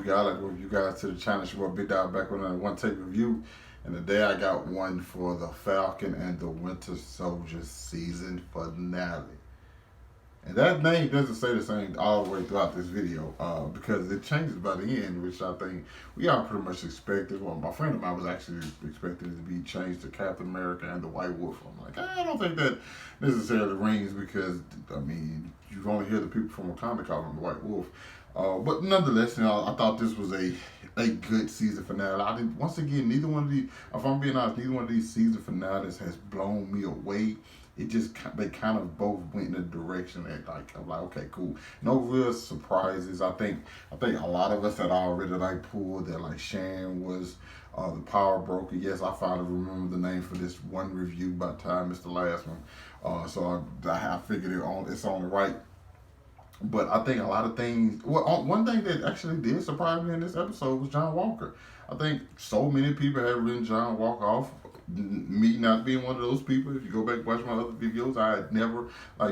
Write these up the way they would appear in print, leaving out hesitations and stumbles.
you guys. I'd like to welcome you guys to the channel. It's your boy Big Dog back with another one take review. And today I got one for the Falcon and the Winter Soldier season finale. And that name doesn't stay the same all the way throughout this video because it changes by the end, which I think we all pretty much expected. Well, my friend of mine was actually expecting it to be changed to Captain America and the White Wolf. I'm like, I don't think that necessarily rings because, I mean, you only hear the people from Wakanda calling him the White Wolf. But nonetheless, you know, I thought this was a good season finale. Once again, neither one of these, if I'm being honest, neither one of these season finales has blown me away. They kind of both went in a direction that I'm like, okay, cool. No real surprises. I think a lot of us had already pulled that Shan was the power broker. Yes, I finally remember the name for this one review by the time it's the last one. So I figured it's on the right. But I think a lot of things. Well, one thing that actually did surprise me in this episode was John Walker. I think so many people have written John Walker off. Me not being one of those people. If you go back and watch my other videos, I had never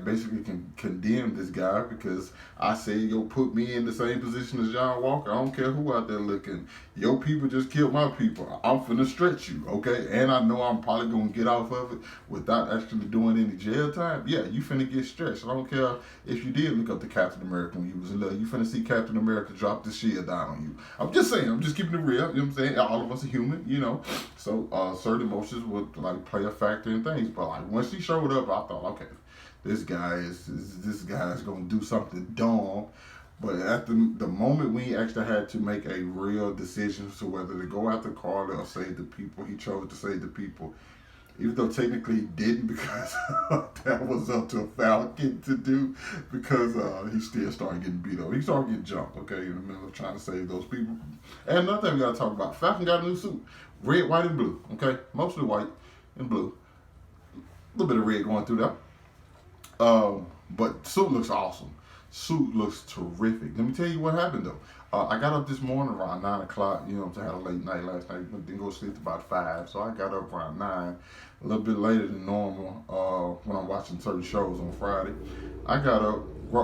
basically condemned this guy because I said, yo, put me in the same position as John Walker. I don't care who out there looking. Your people just killed my people. I'm finna stretch you, okay? And I know I'm probably gonna get off of it without actually doing any jail time. Yeah, you finna get stretched. I don't care if you did look up to Captain America when you was in love. You finna see Captain America drop the shield down on you. I'm just saying. I'm just keeping it real. You know what I'm saying? All of us are human, you know. So certain emotions would play a factor in things, but once he showed up, I thought, okay, this guy is gonna do something dumb. But at the moment when he actually had to make a real decision to whether to go after Carter or save the people, he chose to save the people. Even though technically he didn't, because that was up to Falcon to do, because he still started getting beat up. He started getting jumped, okay, in the middle of trying to save those people. And another thing we gotta talk about, Falcon got a new suit. Red, white, and blue, okay? Mostly white and blue. A little bit of red going through there. But suit looks awesome. Suit looks terrific. Let me tell you what happened, though. I got up this morning around 9 o'clock. You know, I had a late night last night. Didn't go to sleep about 5. So I got up around 9, a little bit later than normal when I'm watching certain shows on Friday. I got up,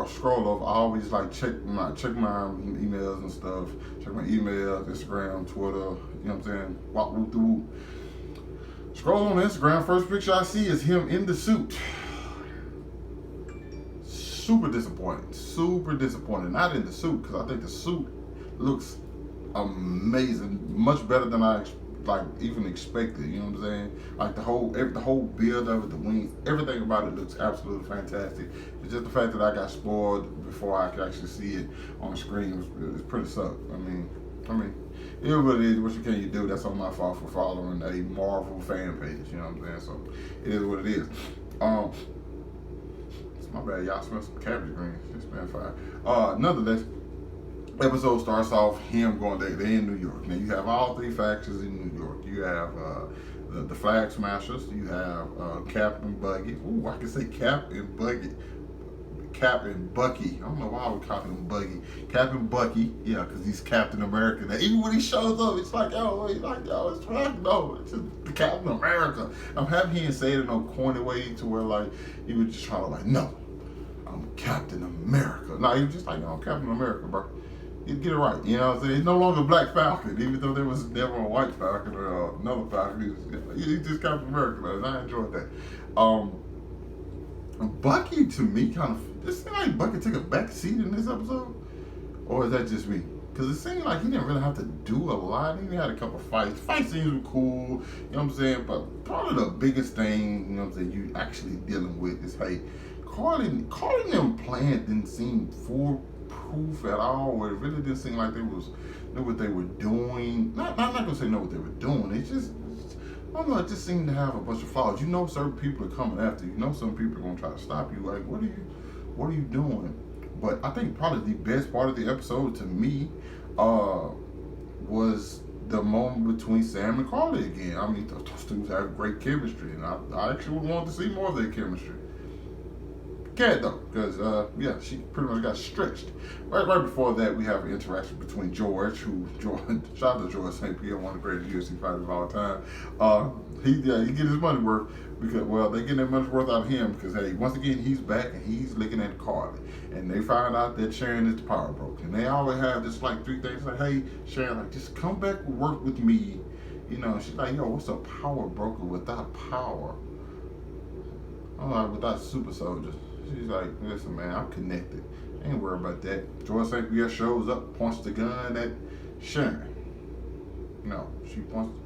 scroll over. I always check my emails and stuff. Check my emails, Instagram, Twitter. You know what I'm saying? Walk through. Scroll on Instagram. First picture I see is him in the suit. Super disappointed. Super disappointed. Not in the suit, because I think the suit looks amazing. Much better than I even expected. You know what I'm saying? The whole build of it, the wings, everything about it looks absolutely fantastic. It's just the fact that I got spoiled before I could actually see it on the screen was pretty suck. I mean, it is what it is. What you do? That's on my fault for following a Marvel fan page. You know what I'm saying? So it is what it is. My bad, y'all smell some cabbage greens. It's been fine. Nonetheless, episode starts off him going there. They're in New York. Now you have all 3 factions in New York. You have the Flag Smashers. You have Captain Buggy. Ooh, I can say Captain Buggy. Captain Bucky. I don't know why I would call him Buggy. Captain Bucky. Yeah, because he's Captain America. Now, even when he shows up, it's it's Frank. No, it's just the Captain America. I'm happy he didn't say it in no corny way to where he was just trying to no, I'm Captain America. No, he was just no, I'm Captain America, bro. You get it right. You know what I'm saying? He's no longer Black Falcon, even though there was never a White Falcon or another Falcon. He's just Captain America, and I enjoyed that. Bucky, to me, it seemed like Bucky took a back seat in this episode. Or is that just me? Because it seemed like he didn't really have to do a lot. He had a couple of fights. Fight scenes were cool, you know what I'm saying? But probably the biggest thing, you know what I'm saying, you actually dealing with is, hey, calling them plan didn't seem foolproof at all. Or it really didn't seem like they knew what they were doing. I'm not going to say know what they were doing. It just, I don't know, it just seemed to have a bunch of flaws. You know certain people are coming after you. You know some people are going to try to stop you. Like, what are you doing? But I think probably the best part of the episode to me was the moment between Sam and Carly again. I mean, those two have great chemistry, and I actually would want to see more of their chemistry. Can't though, because yeah, she pretty much got stretched. Right before that, we have an interaction between George, shout out to George St. Pierre, one of the greatest UFC fighters of all time. He get his money worth Because, well, they getting that much worth out of him because, hey, once again, he's back and he's looking at Carly. And they find out that Sharon is the power broker. And they always have this, like, three things. Like, hey, Sharon, like, just come back and work with me. You know, she's like, yo, what's a power broker without power? I'm like, without super soldiers. She's like, listen, man, I'm connected. Ain't worried about that. George St. Pierre shows up, points the gun at Sharon. No, she points.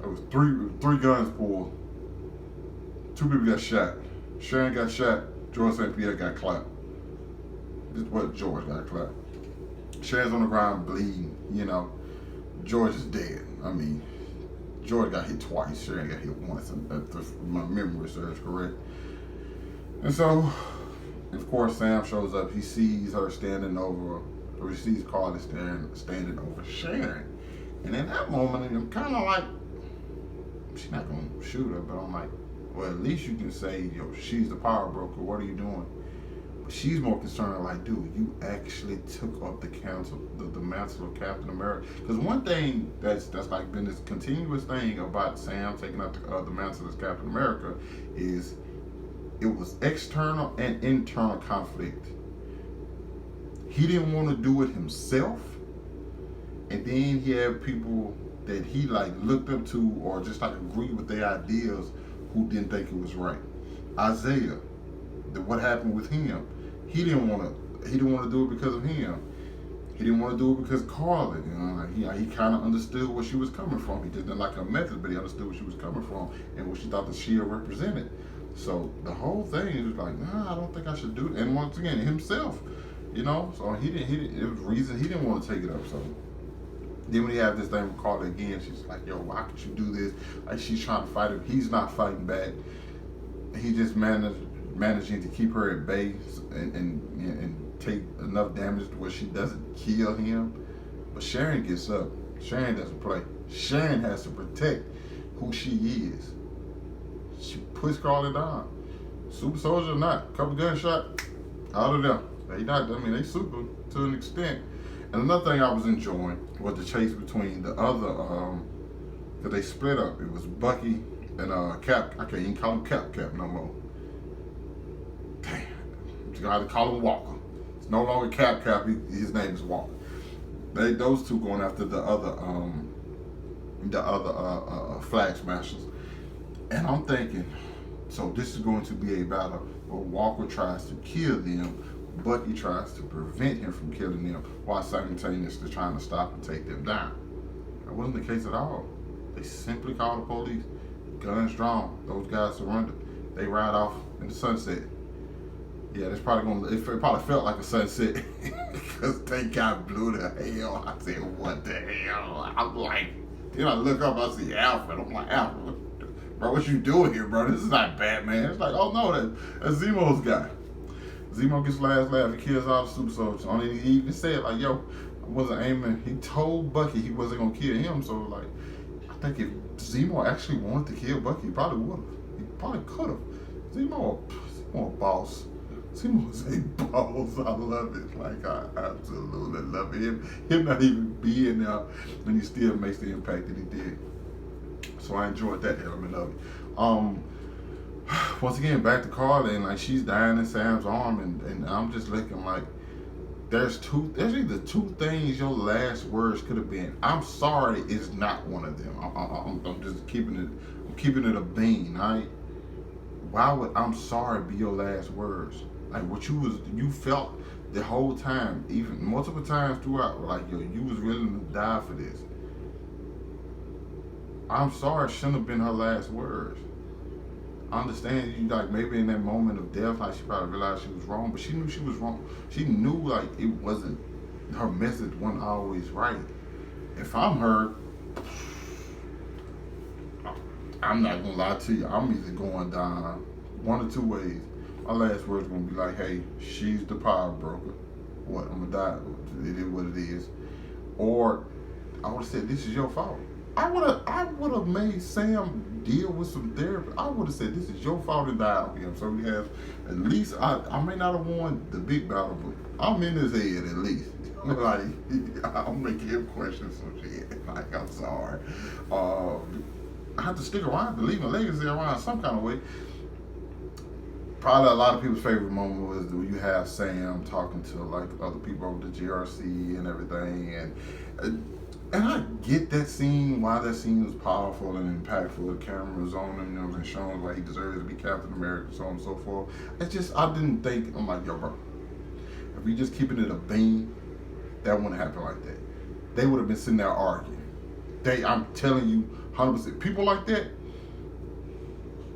It was three guns pulled. 2 people got shot. Sharon got shot. George St. Pierre got clapped. This is what George got clapped. Sharon's on the ground bleeding. You know, George is dead. I mean, George got hit twice. Sharon got hit once. If my memory serves correct. And so, of course, Sam shows up. He sees her standing over, or he sees Carly standing over Sharon. And in that moment, I'm kind of like, she's not going to shoot her, but I'm like, well, at least you can say, yo, she's the power broker. What are you doing? But she's more concerned, like, dude, you actually took up the mantle of Captain America. Because one thing that's like been this continuous thing about Sam taking up the mantle as Captain America is it was external and internal conflict. He didn't want to do it himself, and then he had people that he like looked up to or just like agreed with their ideas who didn't think it was right. Isaiah, what happened with him? He didn't want to do it because of him. He didn't want to do it because Carly, you know, like he kind of understood where she was coming from. He just didn't like her method, but he understood where she was coming from and what she thought the Shia represented. So the whole thing was like, nah, I don't think I should do it. And once again, himself, you know, so he didn't. It was reason he didn't want to take it up. So then when he had this thing with Carly again, she's like, yo, why could you do this? Like she's trying to fight him. He's not fighting back. He just managing to keep her at bay and take enough damage to where she doesn't kill him. But Sharon gets up. Sharon doesn't play. Sharon has to protect who she is. She puts Carly down. Super soldier or not, couple gunshot, out of them. They not. I mean, they super to an extent. And another thing I was enjoying was the chase between the other, cause they split up. It was Bucky and Cap. I can't even call him Cap no more. Damn, you gotta call him Walker. It's no longer Cap. His name is Walker. Those two going after the other Flag Smashers. And I'm thinking, so this is going to be a battle where Walker tries to kill them, Bucky tries to prevent him from killing them, while simultaneously trying to stop and take them down. That wasn't the case at all. They simply called the police, guns drawn, those guys surrendered. They ride off in the sunset. Yeah, it probably felt like a sunset because they got blew to hell. I said, what the hell? I'm like, then I look up, I see Alfred. I'm like, Alfred, bro, what you doing here, bro? This is not Batman. It's like, oh no, that's Zemo's guy. Zemo gets last laugh. He kills all the super soldiers. Only he even said, like, yo, I wasn't aiming. He told Bucky he wasn't going to kill him. So, like, I think if Zemo actually wanted to kill Bucky, he probably would have. He probably could have. Zemo a boss. Zemo's a boss. I love it. Like, I absolutely love it. Him not even being there, and he still makes the impact that he did. So I enjoyed that element of it. Once again, back to Carly, and like she's dying in Sam's arm, and I'm just looking like there's either two things your last words could have been. I'm sorry is not one of them. I'm just keeping it a bean, right? Why would I'm sorry be your last words? Like what you felt the whole time, even multiple times throughout, like yo, you was willing to die for this. I'm sorry shouldn't have been her last words. I understand you like maybe in that moment of death, like she probably realized she was wrong, but she knew she was wrong. She knew like it wasn't her message wasn't always right. If I'm her, I'm not gonna lie to you. I'm either going down one or two ways. My last word's gonna be like, hey, she's the power broker. What, I'm gonna die. It is what it is. Or I would have said, this is your fault. I would have made Sam deal with some therapy. I would have said, this is your fault and die on him. So we have at least I may not have won the big battle, but I'm in his head at least. Like I'm making him question some shit. Like I'm sorry. I have to stick around to leave a legacy around some kind of way. Probably a lot of people's favorite moment was when you have Sam talking to like other people over the GRC and everything, and I get that scene, why that scene was powerful and impactful. The camera was on him, you know, and showing why he deserves to be Captain America, so on and so forth. It's just I didn't think, I'm like, yo, bro, if we just keeping it a beam, that wouldn't happen like that. They would have been sitting there arguing. I'm telling you, 100%. People like that,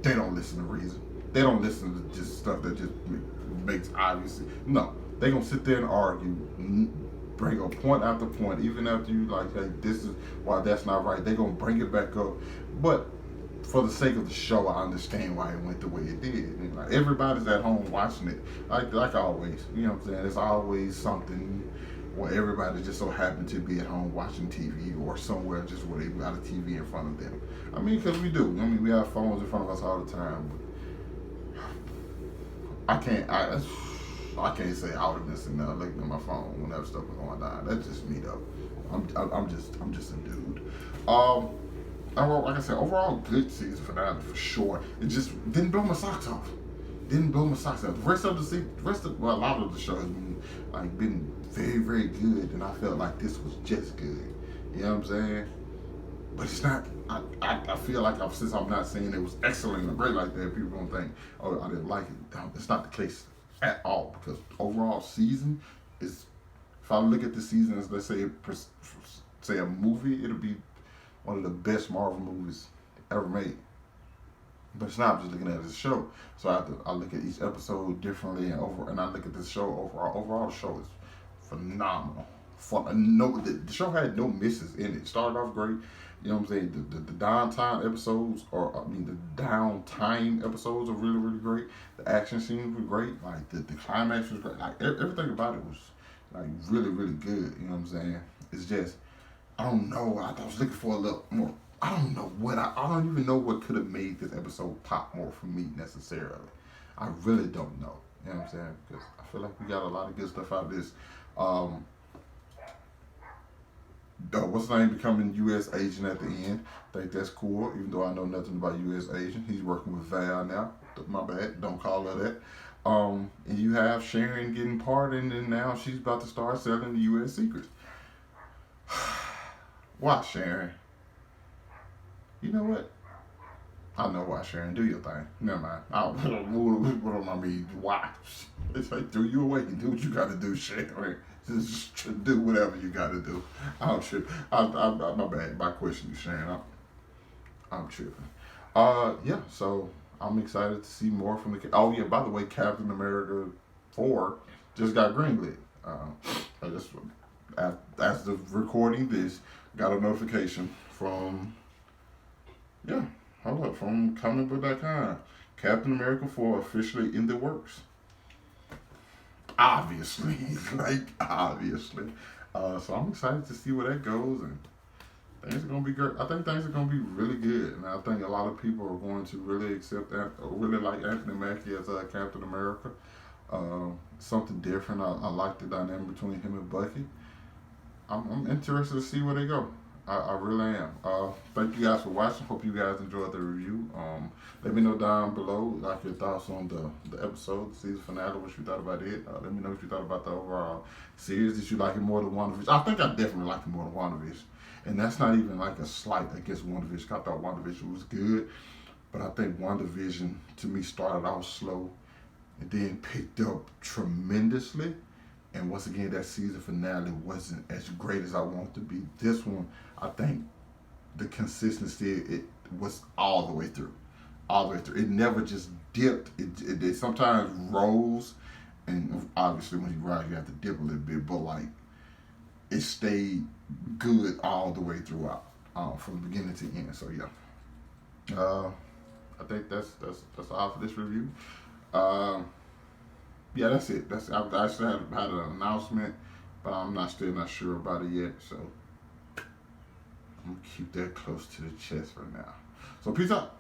they don't listen to reason. They don't listen to just stuff that just makes obvious. No, they gonna sit there and argue, bring a point after point, even after you like, hey, this is why that's not right. They gonna bring it back up, but for the sake of the show, I understand why it went the way it did. And like, everybody's at home watching it, like always. You know what I'm saying? There's always something where everybody just so happened to be at home watching TV or somewhere just where they got a TV in front of them. I mean, because we do. I mean, we have phones in front of us all the time. But I can't say I would have been sitting there looking at my phone when that stuff was going down. That's just me though. I'm just a dude. Like I said, overall good season finale for sure. It just didn't blow my socks off. Didn't blow my socks off. The rest of the season, a lot of the show has been very, very good, and I felt like this was just good. You know what I'm saying? But it's not. I feel like since I'm not saying it was excellent or great like that, people don't think, oh, I didn't like it. It's not the case at all, because overall season is. If I look at the season as, let's say a movie, it'll be one of the best Marvel movies ever made. But it's not. I'm just looking at it as a show, so I look at each episode differently, and I look at this show overall. Overall, the show is phenomenal. The show had no misses in it. It started off great. You know what I'm saying? The downtime episodes, the downtime episodes are really, really great. The action scenes were great. Like the climax was great. Like everything about it was like really, really good. You know what I'm saying? It's just, I don't know. I was looking for a little more. I don't know what I don't even know what could have made this episode pop more for me necessarily. I really don't know. You know what I'm saying? Because I feel like we got a lot of good stuff out of this. What's his name becoming U.S. agent at the end? I think that's cool, even though I know nothing about U.S. agent. He's working with Val now. My bad, don't call her that. And you have Sharon getting pardoned, and now she's about to start selling the U.S. secrets. Why, Sharon? You know what? I know why, Sharon. Do your thing. Never mind. What I mean? Why? It's like, throw you away. Do what you got to do, Sharon. Just do whatever you got to do. I'm tripping. My bad. My question is, Sharon. I'm tripping. Yeah. So I'm excited to see more from the. Oh yeah. By the way, Captain America 4 just got greenlit. I just after recording this, got a notification from. Yeah. Hold up, from comicbook.com. Captain America 4 officially in the works. Obviously. Obviously. So I'm excited to see where that goes, and things are going to be great. I think things are going to be really good, and I think a lot of people are going to really accept that, or really like Anthony Mackie as Captain America. Something different. I like the dynamic between him and Bucky. I'm interested to see where they go. I really am. Thank you guys for watching. Hope you guys enjoyed the review. Let me know down below, like your thoughts on the episode, the season finale, what you thought about it. Let me know what you thought about the overall series. Did you like it more than WandaVision? I think I definitely liked it more than WandaVision. And that's not even like a slight against WandaVision. I thought WandaVision was good, but I think WandaVision, to me, started out slow and then picked up tremendously. And once again, that season finale wasn't as great as I want it to be. This one, I think the consistency, it was all the way through. All the way through. It never just dipped. It sometimes rose, and obviously when you rise, you have to dip a little bit, but like, it stayed good all the way throughout, from the beginning to the end. So yeah. I think that's all for this review. Yeah, that's it. I actually had an announcement, but I'm still not sure about it yet. So I'm gonna keep that close to the chest for now. So peace out.